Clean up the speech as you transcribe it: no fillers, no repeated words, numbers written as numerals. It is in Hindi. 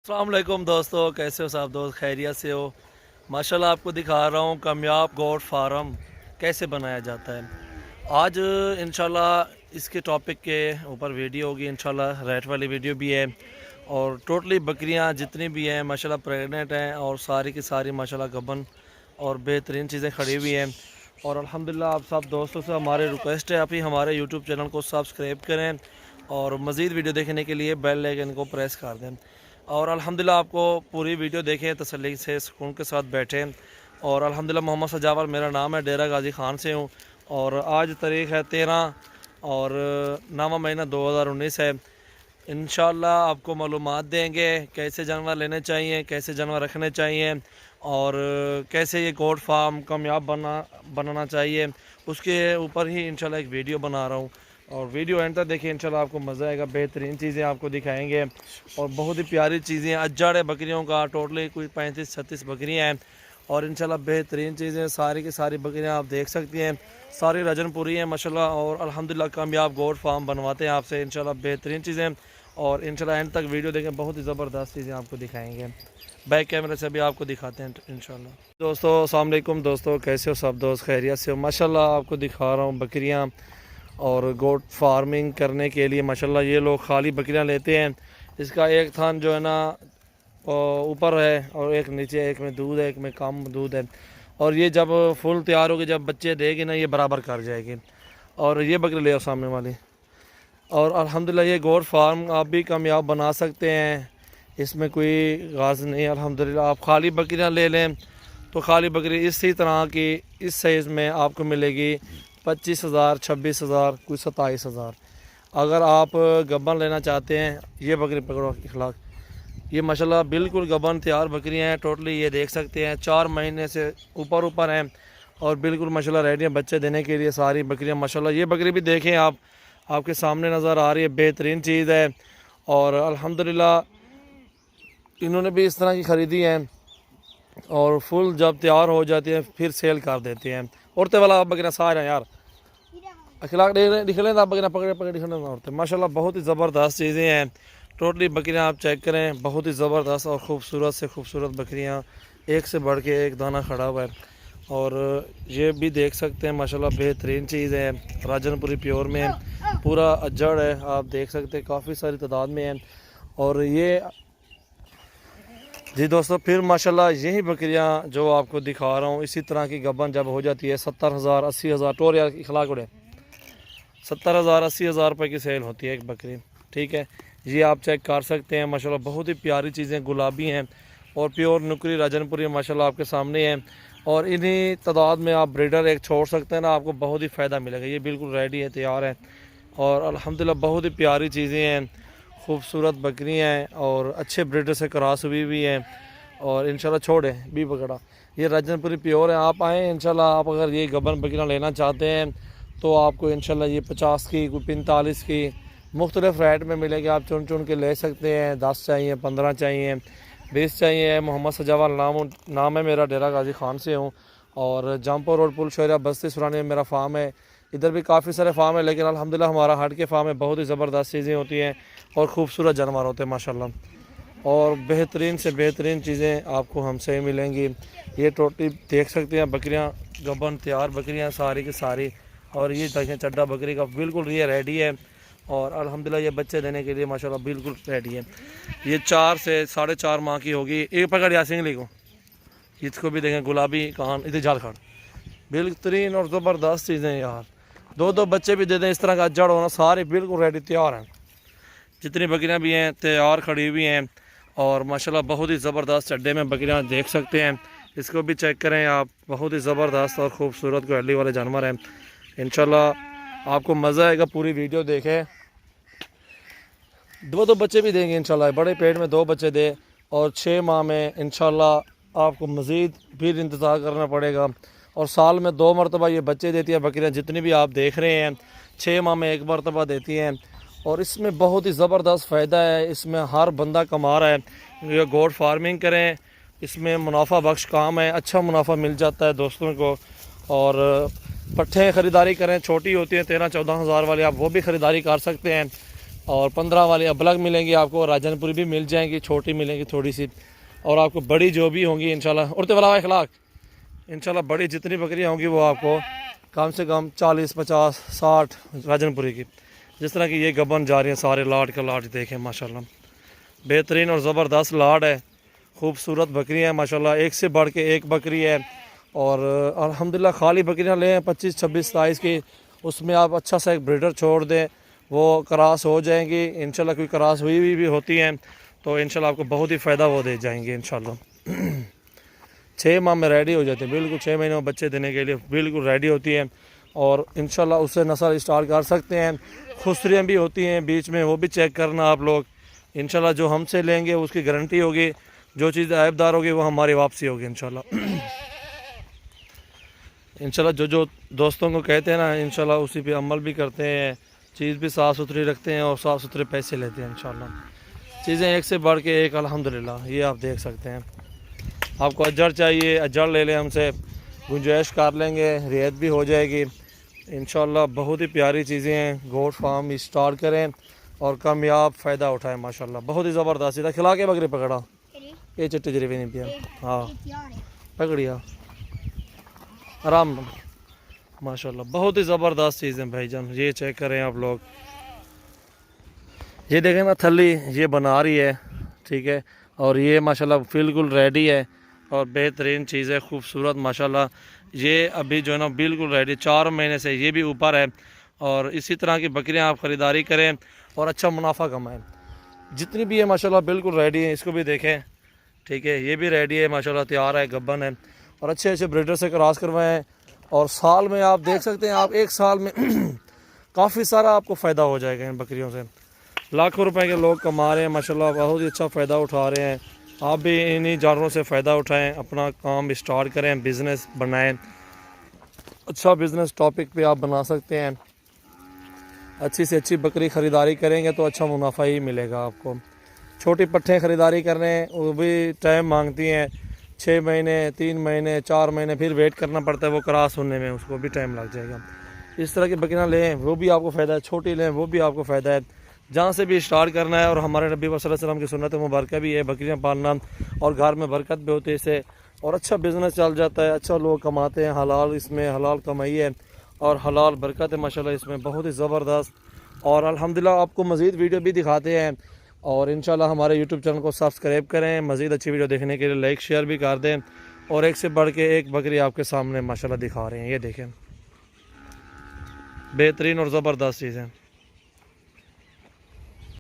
अस्सलाम वालेकुम दोस्तों, कैसे हो साहब दोस्त? खैरियत से हो? माशाल्लाह आपको दिखा रहा हूँ कामयाब गोट फार्म कैसे बनाया जाता है। आज इंशाल्लाह इसके टॉपिक के ऊपर वीडियो होगी। इंशाल्लाह रेट वाली वीडियो भी है और टोटली बकरियाँ जितनी भी हैं माशाल्लाह प्रेग्नेंट हैं और सारी की सारी माशाल्लाह गबन और बेहतरीन चीज़ें खड़ी हुई हैं। और अल्हम्दुलिल्लाह आप सब दोस्तों से हमारे रिक्वेस्ट है, आप ही हमारे यूट्यूब चैनल को सब्सक्राइब करें और मज़ीद वीडियो देखने के लिए बेल आइकन को प्रेस कर दें। और अल्हम्दुलिल्लाह आपको पूरी वीडियो देखें, तसल्ली से सुकून के साथ बैठें। और अल्हम्दुलिल्लाह मोहम्मद सजावर मेरा नाम है, डेरा गाजी ख़ान से हूँ और आज तारीख़ है 13 और 9वां महीना 2019 है। इंशाल्लाह आपको मालूमात देंगे कैसे जानवर लेने चाहिए, कैसे जानवर रखने चाहिए और कैसे ये गोट फार्म कामयाब बनाना चाहिए, उसके ऊपर ही इंशाल्लाह एक वीडियो बना रहा हूँ। और वीडियो एंड तक देखिए, इंशाल्लाह आपको मज़ा आएगा। बेहतरीन चीज़ें आपको दिखाएंगे और बहुत ही प्यारी चीज़ें। अज्जड़ है बकरियों का, टोटली कोई 35-36 बकरियाँ हैं और इंशाल्लाह बेहतरीन चीज़ें। सारी की सारी बकरियाँ आप देख सकती हैं, सारी रजनपुरी हैं माशाल्लाह। और अल्हम्दुलिल्लाह कामयाब गोट फार्म बनवाते हैं आपसे इंशाल्लाह बेहतरीन चीज़ें। और इंशाल्लाह एंड तक वीडियो देखें, बहुत ही ज़बरदस्त चीज़ें आपको दिखाएंगे। बैक कैमरे से भी आपको दिखाते हैं इंशाल्लाह। दोस्तों अस्सलाम वालेकुम दोस्तों, कैसे हो सब दोस्त? खैरियत से हो? माशाल्लाह आपको दिखा रहा हूँ बकरियाँ और गोट फार्मिंग करने के लिए माशाल्लाह ये लोग खाली बकरियां लेते हैं। इसका एक थान जो है ना ऊपर है और एक नीचे, एक में दूध है, एक में कम दूध है। और ये जब फुल तैयार होगी, जब बच्चे देगी ना, ये बराबर कर जाएगी। और ये बकरी ले आओ सामने वाली। और अल्हम्दुलिल्लाह ये गोट फार्म आप भी कामयाब बना सकते हैं, इसमें कोई गाज नहीं। अल्हम्दुलिल्लाह आप खाली बकरियाँ ले लें तो खाली बकरी इसी तरह की इस साइज़ में आपको मिलेगी 25,000, 26,000, कोई 27,000। अगर आप गबन लेना चाहते हैं, ये बकरी पकड़ो इखलाक, ये माशाल्लाह बिल्कुल गबन तैयार बकरियां हैं। टोटली ये देख सकते हैं 4 महीने से ऊपर हैं और बिल्कुल माशाल्लाह रेडी हैं बच्चे देने के लिए सारी बकरियां माशाल्लाह। ये बकरी भी देखें आप, आपके सामने नज़र आ रही है, बेहतरीन चीज़ है। और अल्हम्दुलिल्लाह इन्होंने भी इस तरह की ख़रीदी है और फुल जब तैयार हो जाती है फिर सेल कर देते हैं। औरतें वाला आप बकरियाँ सारे हैं यार, अखलाक दिख लें आप बकरियाँ पकड़े दिख लें औरतें माशाल्लाह बहुत ही ज़बरदस्त चीज़ें हैं। टोटली बकरियाँ आप चेक करें, बहुत ही ज़बरदस्त और ख़ूबसूरत से ख़ूबसूरत बकरियाँ, एक से बढ़ के एक दाना खड़ा हुआ है। और ये भी देख सकते हैं माशाल्लाह बेहतरीन चीज़ है, राजनपुरी प्योर में पूरा अज्जड़ है, आप देख सकते हैं काफ़ी सारी तादाद में है। और ये जी दोस्तों फिर माशाल्लाह यही बकरियां जो आपको दिखा रहा हूँ, इसी तरह की गबन जब हो जाती है 70,000, 80,000 टोर यार इखलाक उड़े 70,000, 80,000 रुपये की सेल होती है एक बकरी। ठीक है, ये आप चेक कर सकते हैं माशाल्लाह बहुत ही प्यारी चीज़ें, गुलाबी हैं और प्योर नुकरी राजनपुरी माशाल्लाह आपके सामने हैं। और इन्हीं तादाद में आप ब्रीडर एक छोड़ सकते हैं ना, आपको बहुत ही फ़ायदा मिलेगा। ये बिल्कुल रेडी है, तैयार है और अल्हम्दुलिल्लाह बहुत ही प्यारी चीज़ें हैं, खूबसूरत बकरियाँ हैं और अच्छे ब्रीडर से क्रॉस हुई भी हैं। और इंशाल्लाह छोड़े भी पकड़ा, ये राजनपुरी प्योर है। आप आएँ इंशाल्लाह, आप अगर ये गबन बकरियाँ लेना चाहते हैं तो आपको इंशाल्लाह ये 50 की, कोई 45 की मुख्तलिफ रेट में मिलेगी। आप चुन चुन के ले सकते हैं, 10 चाहिए, 15 चाहिए, 20 चाहिए। मोहम्मद सजावर नाम है मेरा, डेरा गाजी ख़ान से हूँ और जामपुर रोड पुल शहरा बस्ती सुरानी में मेरा फार्म है। इधर भी काफ़ी सारे फार्म है लेकिन अल्हम्दुलिल्लाह हमारा हट के फार्म है, बहुत ही ज़बरदस्त चीज़ें होती हैं और ख़ूबसूरत जानवर होते हैं माशाल्लाह। और बेहतरीन से बेहतरीन चीज़ें आपको हमसे मिलेंगी। ये टोटली देख सकते हैं बकरियां, गबन तैयार बकरियां सारी की सारी। और ये देखें चड्डा बकरी का बिल्कुल ये रेडी है और अल्हम्दुलिल्लाह ये बच्चे देने के लिए माशाल्लाह बिल्कुल रेडी है। ये 4 से 4.5 माह की होगी। एक पकड़ या सिंगली को, इसको भी देखें गुलाबी कान, इधर झारखंड, बेहतरीन और ज़बरदस्त चीज़ें यार। 2-2 बच्चे भी दे दें, इस तरह का जड़ होना, सारे बिल्कुल रेडी तैयार हैं। जितनी बकरियाँ भी हैं तैयार खड़ी हुई हैं और माशाल्लाह बहुत ही ज़बरदस्त चड्डे में बकरियाँ देख सकते हैं। इसको भी चेक करें आप, बहुत ही ज़बरदस्त और ख़ूबसूरत क्वालिटी वाले जानवर हैं। इंशाल्लाह आपको मज़ा आएगा, पूरी वीडियो देखें। 2-2 बच्चे भी देंगे इंशाल्लाह, बड़े पेट में 2 बच्चे दे और 6 माह में इंशाल्लाह आपको मज़ीद फिर इंतज़ार करना पड़ेगा। और साल में 2 मरतबा ये बच्चे देती है बकरियाँ, जितनी भी आप देख रहे हैं 6 माह में 1 मरतबा देती हैं। और इसमें बहुत ही ज़बरदस्त फ़ायदा है, इसमें हर बंदा कमा रहा है। ये गोट फार्मिंग करें, इसमें मुनाफा बख्श काम है, अच्छा मुनाफा मिल जाता है दोस्तों को। और पट्ठे ख़रीदारी करें, छोटी होती हैं 13-14 हज़ार वाली, आप वो भी ख़रीदारी कर सकते हैं। और 15 वाली अबलग मिलेंगी आपको, राजनपुरी भी मिल जाएंगी, छोटी मिलेंगी थोड़ी सी, और आपको बड़ी जो भी होंगी इंशाल्लाह उड़ते वाला अखलाक इंशाल्लाह बड़ी जितनी बकरियां होंगी वो आपको कम से कम 40, 50, 60 राजनपुरी की। जिस तरह की ये गबन जा रही है सारे लाट का लाट देखें माशाल्लाह, बेहतरीन और ज़बरदस्त लाट है, खूबसूरत बकरियाँ हैं माशाल्लाह, एक से बढ़ के एक बकरी है। और अल्हम्दुलिल्लाह खाली बकरियाँ लें 25, 26, 27 की, उसमें आप अच्छा सा एक ब्रीडर छोड़ दें, वो क्रॉस हो जाएंगी इंशाल्लाह। कोई क्रॉस हुई भी होती हैं तो इंशाल्लाह आपको बहुत ही फ़ायदा वो दे जाएंगे इंशाल्लाह। 6 माह में रेडी हो जाते हैं बिल्कुल, 6 महीने में बच्चे देने के लिए बिल्कुल रेडी होती हैं, और इंशाल्लाह उससे नस्ल स्टार्ट कर सकते हैं। खुसरियाँ भी होती हैं बीच में, वो भी चेक करना आप लोग इंशाल्लाह। जो हमसे लेंगे उसकी गारंटी होगी, जो चीज़ ऐबदार होगी वो हमारी वापसी होगी इंशाल्लाह। इंशाल्लाह जो दोस्तों को कहते हैं ना इंशाल्लाह उसी पे अमल भी करते हैं, चीज़ भी साफ़ सुथरी रखते हैं और साफ़ सुथरे पैसे लेते हैं इंशाल्लाह। चीज़ें एक से बढ़ के एक अल्हम्दुलिल्लाह, ये आप देख सकते हैं। आपको अजर चाहिए अजर ले लें हमसे, गुंजाइश कर लेंगे, रियायत भी हो जाएगी इंशाल्लाह। बहुत ही प्यारी चीज़ें हैं, गोट फार्म स्टार्ट करें और कामयाब फ़ायदा उठाएं माशाल्लाह। बहुत ही ज़बरदस्त इधर खिला के बकरी पकड़ा, ये चिट्टी जरी भी नहीं पिया, हाँ पकड़िया आराम माशाल्लाह। बहुत ही ज़बरदस्त चीज़ें भाईजान, ये चेक करें आप लोग, ये देखें ना थली ये बना रही है, ठीक है, और ये माशाल्लाह बिल्कुल रेडी है और बेहतरीन चीज़ है, खूबसूरत माशाल्लाह। ये अभी जो है ना बिल्कुल रेडी, 4 महीने से ये भी ऊपर है। और इसी तरह की बकरियां आप ख़रीदारी करें और अच्छा मुनाफा कमाएं। जितनी भी है माशाल्लाह बिल्कुल रेडी है, इसको भी देखें, ठीक है, ये भी रेडी है माशाल्लाह, तैयार है, गब्बन है, और अच्छे अच्छे ब्रीडर से क्रॉस करवाएं। और साल में आप देख सकते हैं, आप एक साल में काफ़ी सारा आपको फ़ायदा हो जाएगा इन बकरियों से। लाखों रुपए के लोग कमा रहे हैं माशाल्लाह, बहुत ही अच्छा फ़ायदा उठा रहे हैं। आप भी इन्हीं जानवरों से फ़ायदा उठाएं, अपना काम स्टार्ट करें, बिज़नेस बनाएं, अच्छा बिज़नेस टॉपिक पे आप बना सकते हैं। अच्छी से अच्छी बकरी ख़रीदारी करेंगे तो अच्छा मुनाफा ही मिलेगा आपको। छोटी पट्ठें ख़रीदारी करने वो भी टाइम मांगती हैं, 6 महीने, 3 महीने, 4 महीने, फिर वेट करना पड़ता है वो क्रॉस होने में, उसको भी टाइम लग जाएगा। इस तरह की बकरियाँ लें वो भी आपको फ़ायदा है, छोटी लें वो भी आपको फ़ायदा है, जहाँ से भी स्टार्ट करना है। और हमारे नबी सल्लल्लाहु अलैहि वसल्लम की सुन्नत मुबारक भी है बकरियाँ पालना, और घर में बरकत भी होती है इससे, और अच्छा बिज़नेस चल जाता है, अच्छा लोग कमाते हैं, हलाल इसमें हलाल कमाई है और हलाल बरकत है माशाल्लाह इसमें, बहुत ही ज़बरदस्त। और अल्हम्दुलिल्लाह आपको मज़ीद वीडियो भी दिखाते हैं, और इंशाल्लाह हमारे यूट्यूब चैनल को सब्सक्राइब करें। मज़ीद अच्छी वीडियो देखने के लिए लाइक शेयर भी कर दें। और एक से बढ़ के एक बकरी आपके सामने माशाल्लाह दिखा रहे हैं, ये देखें, बेहतरीन और ज़बरदस्त चीज़ है।